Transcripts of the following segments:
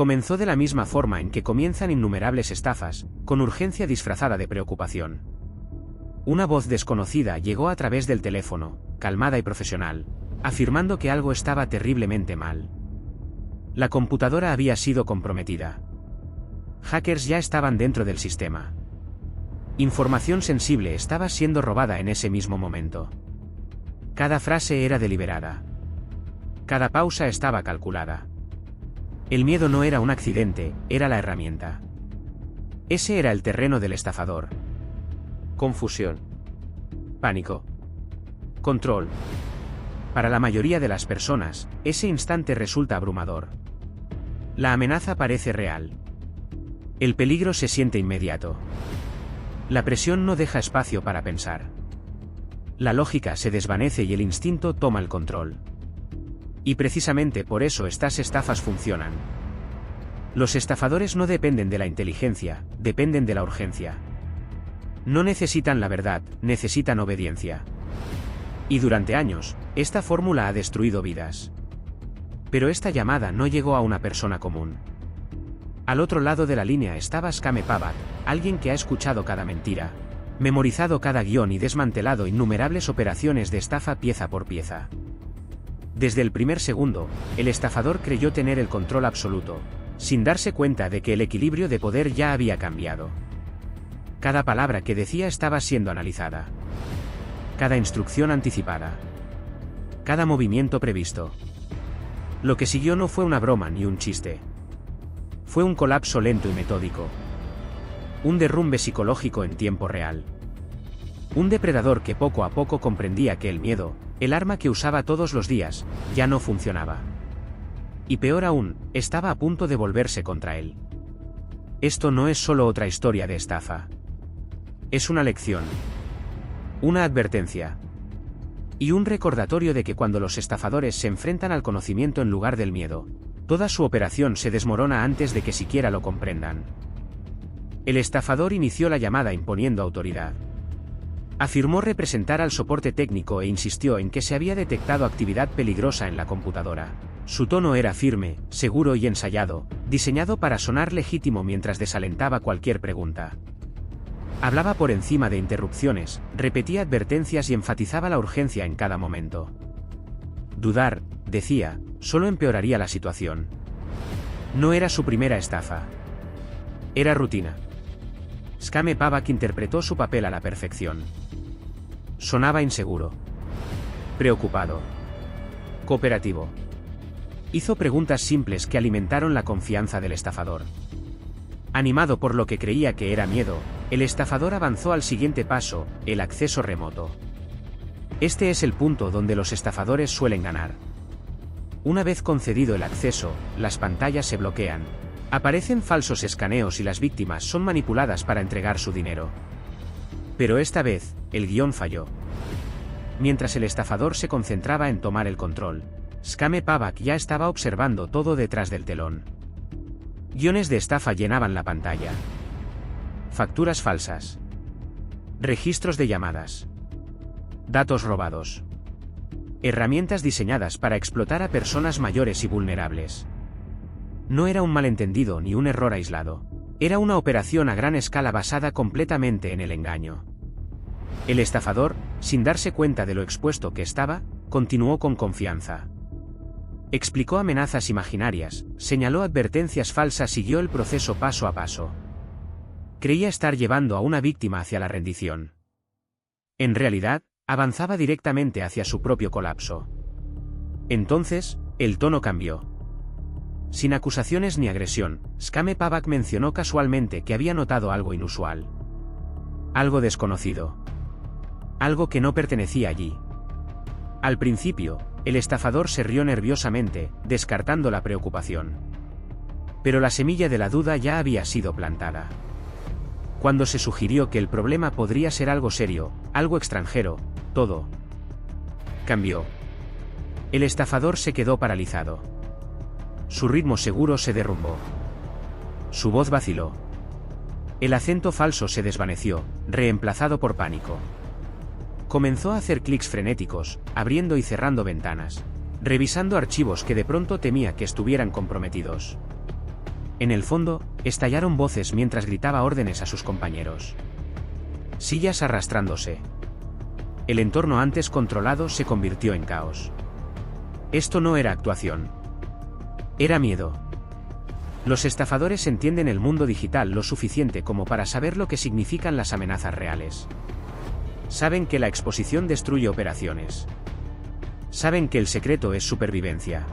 Comenzó de la misma forma en que comienzan innumerables estafas, con urgencia disfrazada de preocupación. Una voz desconocida llegó a través del teléfono, calmada y profesional, afirmando que algo estaba terriblemente mal. La computadora había sido comprometida. Hackers ya estaban dentro del sistema. Información sensible estaba siendo robada en ese mismo momento. Cada frase era deliberada. Cada pausa estaba calculada. El miedo no era un accidente, era la herramienta. Ese era el terreno del estafador. Confusión. Pánico. Control. Para la mayoría de las personas, ese instante resulta abrumador. La amenaza parece real. El peligro se siente inmediato. La presión no deja espacio para pensar. La lógica se desvanece y el instinto toma el control. Y precisamente por eso estas estafas funcionan. Los estafadores no dependen de la inteligencia, dependen de la urgencia. No necesitan la verdad, necesitan obediencia. Y durante años, esta fórmula ha destruido vidas. Pero esta llamada no llegó a una persona común. Al otro lado de la línea estaba Skame Pavak, alguien que ha escuchado cada mentira, memorizado cada guión y desmantelado innumerables operaciones de estafa pieza por pieza. Desde el primer segundo, el estafador creyó tener el control absoluto, sin darse cuenta de que el equilibrio de poder ya había cambiado. Cada palabra que decía estaba siendo analizada. Cada instrucción anticipada. Cada movimiento previsto. Lo que siguió no fue una broma ni un chiste. Fue un colapso lento y metódico. Un derrumbe psicológico en tiempo real. Un depredador que poco a poco comprendía que el miedo, el arma que usaba todos los días, ya no funcionaba. Y peor aún, estaba a punto de volverse contra él. Esto no es solo otra historia de estafa. Es una lección. Una advertencia. Y un recordatorio de que cuando los estafadores se enfrentan al conocimiento en lugar del miedo, toda su operación se desmorona antes de que siquiera lo comprendan. El estafador inició la llamada imponiendo autoridad. Afirmó representar al soporte técnico e insistió en que se había detectado actividad peligrosa en la computadora. Su tono era firme, seguro y ensayado, diseñado para sonar legítimo mientras desalentaba cualquier pregunta. Hablaba por encima de interrupciones, repetía advertencias y enfatizaba la urgencia en cada momento. Dudar, decía, solo empeoraría la situación. No era su primera estafa. Era rutina. Skame Pavak interpretó su papel a la perfección. Sonaba inseguro. Preocupado. Cooperativo. Hizo preguntas simples que alimentaron la confianza del estafador. Animado por lo que creía que era miedo, el estafador avanzó al siguiente paso, el acceso remoto. Este es el punto donde los estafadores suelen ganar. Una vez concedido el acceso, las pantallas se bloquean. Aparecen falsos escaneos y las víctimas son manipuladas para entregar su dinero. Pero esta vez, el guión falló. Mientras el estafador se concentraba en tomar el control, Skame Pavak ya estaba observando todo detrás del telón. Guiones de estafa llenaban la pantalla. Facturas falsas. Registros de llamadas. Datos robados. Herramientas diseñadas para explotar a personas mayores y vulnerables. No era un malentendido ni un error aislado. Era una operación a gran escala basada completamente en el engaño. El estafador, sin darse cuenta de lo expuesto que estaba, continuó con confianza. Explicó amenazas imaginarias, señaló advertencias falsas y siguió el proceso paso a paso. Creía estar llevando a una víctima hacia la rendición. En realidad, avanzaba directamente hacia su propio colapso. Entonces, el tono cambió. Sin acusaciones ni agresión, Skame Pavak mencionó casualmente que había notado algo inusual. Algo desconocido. Algo que no pertenecía allí. Al principio, el estafador se rió nerviosamente, descartando la preocupación. Pero la semilla de la duda ya había sido plantada. Cuando se sugirió que el problema podría ser algo serio, algo extranjero, todo cambió. El estafador se quedó paralizado. Su ritmo seguro se derrumbó. Su voz vaciló. El acento falso se desvaneció, reemplazado por pánico. Comenzó a hacer clics frenéticos, abriendo y cerrando ventanas, revisando archivos que de pronto temía que estuvieran comprometidos. En el fondo, estallaron voces mientras gritaba órdenes a sus compañeros. Sillas arrastrándose. El entorno antes controlado se convirtió en caos. Esto no era actuación. Era miedo. Los estafadores entienden el mundo digital lo suficiente como para saber lo que significan las amenazas reales. Saben que la exposición destruye operaciones. Saben que el secreto es supervivencia.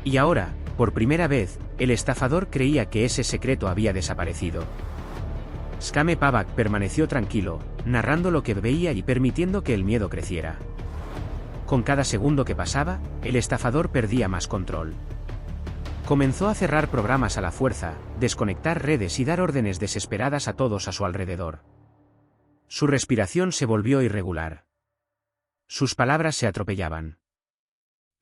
Y ahora, por primera vez, el estafador creía que ese secreto había desaparecido. Skame Pavak permaneció tranquilo, narrando lo que veía y permitiendo que el miedo creciera. Con cada segundo que pasaba, el estafador perdía más control. Comenzó a cerrar programas a la fuerza, desconectar redes y dar órdenes desesperadas a todos a su alrededor. Su respiración se volvió irregular. Sus palabras se atropellaban.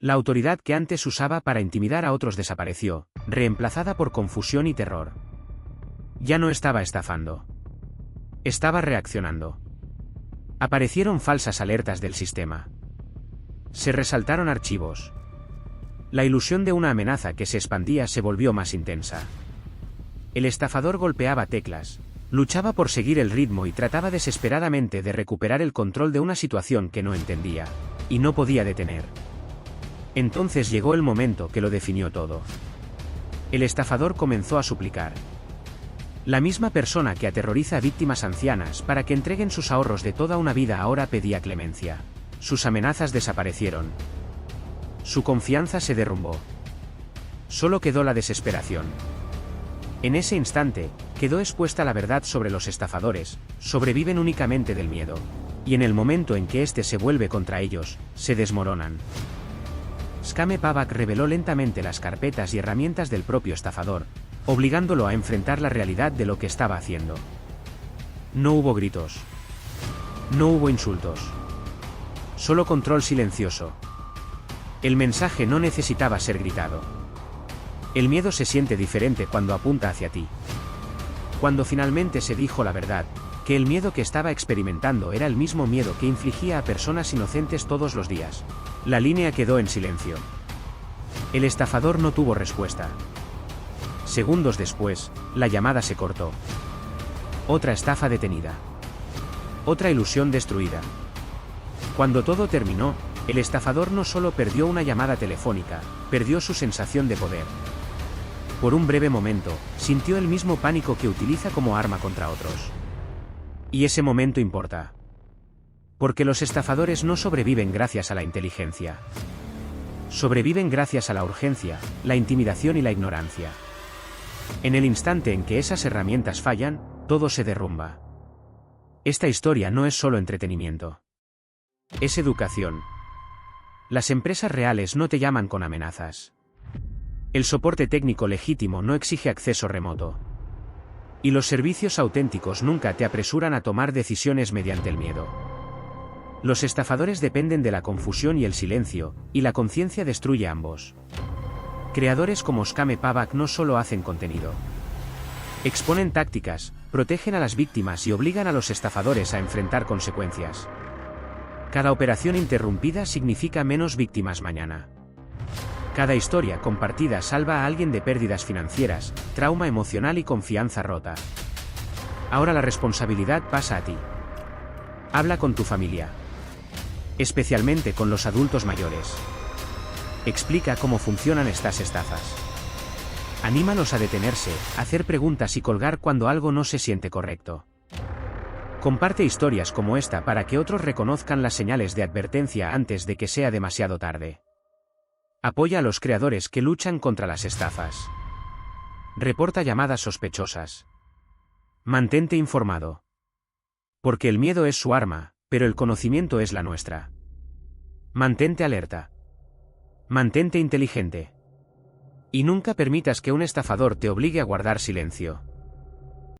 La autoridad que antes usaba para intimidar a otros desapareció, reemplazada por confusión y terror. Ya no estaba estafando. Estaba reaccionando. Aparecieron falsas alertas del sistema. Se resaltaron archivos. La ilusión de una amenaza que se expandía se volvió más intensa. El estafador golpeaba teclas, luchaba por seguir el ritmo y trataba desesperadamente de recuperar el control de una situación que no entendía, y no podía detener. Entonces llegó el momento que lo definió todo. El estafador comenzó a suplicar. La misma persona que aterroriza a víctimas ancianas para que entreguen sus ahorros de toda una vida ahora pedía clemencia. Sus amenazas desaparecieron. Su confianza se derrumbó. Solo quedó la desesperación. En ese instante, quedó expuesta la verdad sobre los estafadores, sobreviven únicamente del miedo. Y en el momento en que éste se vuelve contra ellos, se desmoronan. Skame Pavak reveló lentamente las carpetas y herramientas del propio estafador, obligándolo a enfrentar la realidad de lo que estaba haciendo. No hubo gritos. No hubo insultos. Solo control silencioso. El mensaje no necesitaba ser gritado. El miedo se siente diferente cuando apunta hacia ti. Cuando finalmente se dijo la verdad, que el miedo que estaba experimentando era el mismo miedo que infligía a personas inocentes todos los días, la línea quedó en silencio. El estafador no tuvo respuesta. Segundos después, la llamada se cortó. Otra estafa detenida. Otra ilusión destruida. Cuando todo terminó, el estafador no solo perdió una llamada telefónica, perdió su sensación de poder. Por un breve momento, sintió el mismo pánico que utiliza como arma contra otros. Y ese momento importa. Porque los estafadores no sobreviven gracias a la inteligencia. Sobreviven gracias a la urgencia, la intimidación y la ignorancia. En el instante en que esas herramientas fallan, todo se derrumba. Esta historia no es solo entretenimiento. Es educación. Las empresas reales no te llaman con amenazas. El soporte técnico legítimo no exige acceso remoto. Y los servicios auténticos nunca te apresuran a tomar decisiones mediante el miedo. Los estafadores dependen de la confusión y el silencio, y la conciencia destruye ambos. Creadores como Skame Pavak no solo hacen contenido. Exponen tácticas, protegen a las víctimas y obligan a los estafadores a enfrentar consecuencias. Cada operación interrumpida significa menos víctimas mañana. Cada historia compartida salva a alguien de pérdidas financieras, trauma emocional y confianza rota. Ahora la responsabilidad pasa a ti. Habla con tu familia. Especialmente con los adultos mayores. Explica cómo funcionan estas estafas. Anímalos a detenerse, hacer preguntas y colgar cuando algo no se siente correcto. Comparte historias como esta para que otros reconozcan las señales de advertencia antes de que sea demasiado tarde. Apoya a los creadores que luchan contra las estafas. Reporta llamadas sospechosas. Mantente informado. Porque el miedo es su arma, pero el conocimiento es la nuestra. Mantente alerta. Mantente inteligente. Y nunca permitas que un estafador te obligue a guardar silencio.